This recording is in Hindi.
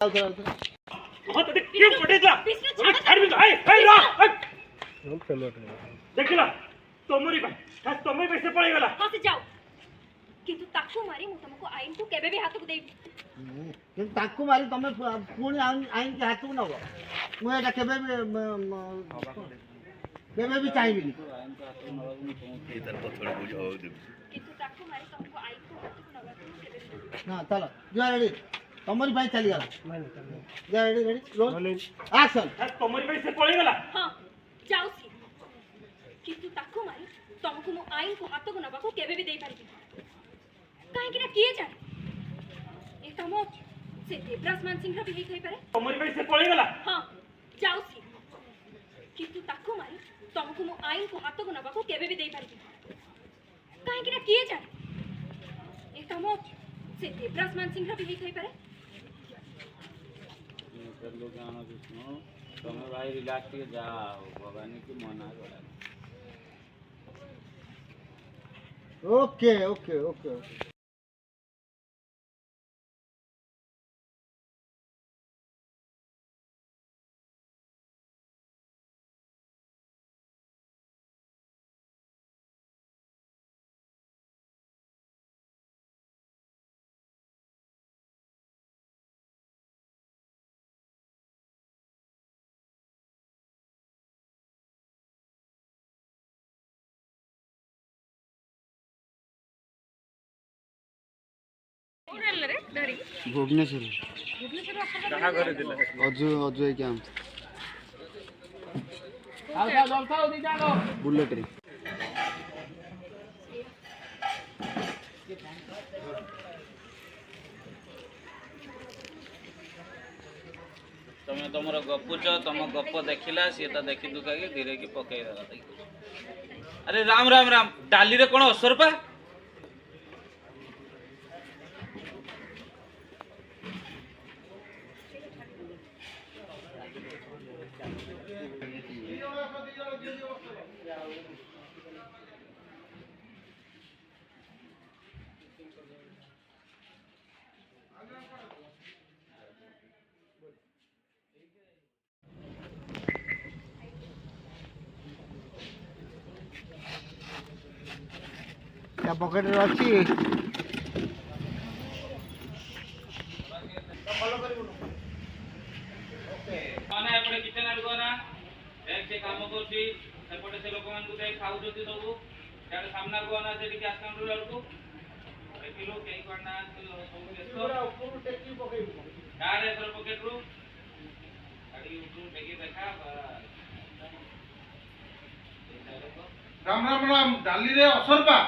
बहुत अधिक क्यों पड़ेगा छाड़ भी ए रा हम पेमेंट देखला तोमरी भाई खास तोमरी पैसे पड़े गला हां से जाओ किंतु ताकू मारी मु तुमको आईन को केबे भी हाथ को देई किंतु ताकू मारी तमे पुणी आईन के हाथ को नबो मु एटा केबे भी चाहिबिनी इधर को थोड़ा बुझाओ दे किंतु ताकू मारी तुमको आईन को हाथ को नबा केबे हां चलो जो रेडी तमरी भाई चली गला जा रेडी रोल एक्शन तोमरी पैसे पड़े गला हां जाओ सी किंतु ताकू मारी तुमको मु आईन को हाथ को नबा को केबे भी देई पारबी काहे कि ना किए जाने ए काम से देवराज मान सिंह भी हेई पारे तोमरी पैसे पड़े गला हां जाओ सी किंतु ताकू मारी तुमको मु आईन को हाथ को नबा को केबे भी देई पारबी काहे कि ना किए जाने ए काम से देवराज मान सिंह भी हेई पारे कर लो गाना सुनो तुम्हें भाई रिलैक्स के जाओ भगवान की मना करा ओके ओके ओके भुवनेश्वर कहां करे दिला अजु अजु है क्या बुलेट रे तुम्हें तुमर गपुच तुम गप देखिला सी तो देखी दुखा के धीरे की पकई देला अरे राम राम राम डाली रे कोन असर पा क्या पॉकेट रे अछि माने एपटे किचन आड़ गना एक से काम करछि एपटे से लोक मान को दे खाउ जति सब यार सामना को आना से कि आसाम रो लड़को किलो केई करना सब पूरा ऊपर टेकी पकई यार एकर पॉकेट रो गाड़ी ऊपर टेकी देखा राम राम राम डाली रे असर बा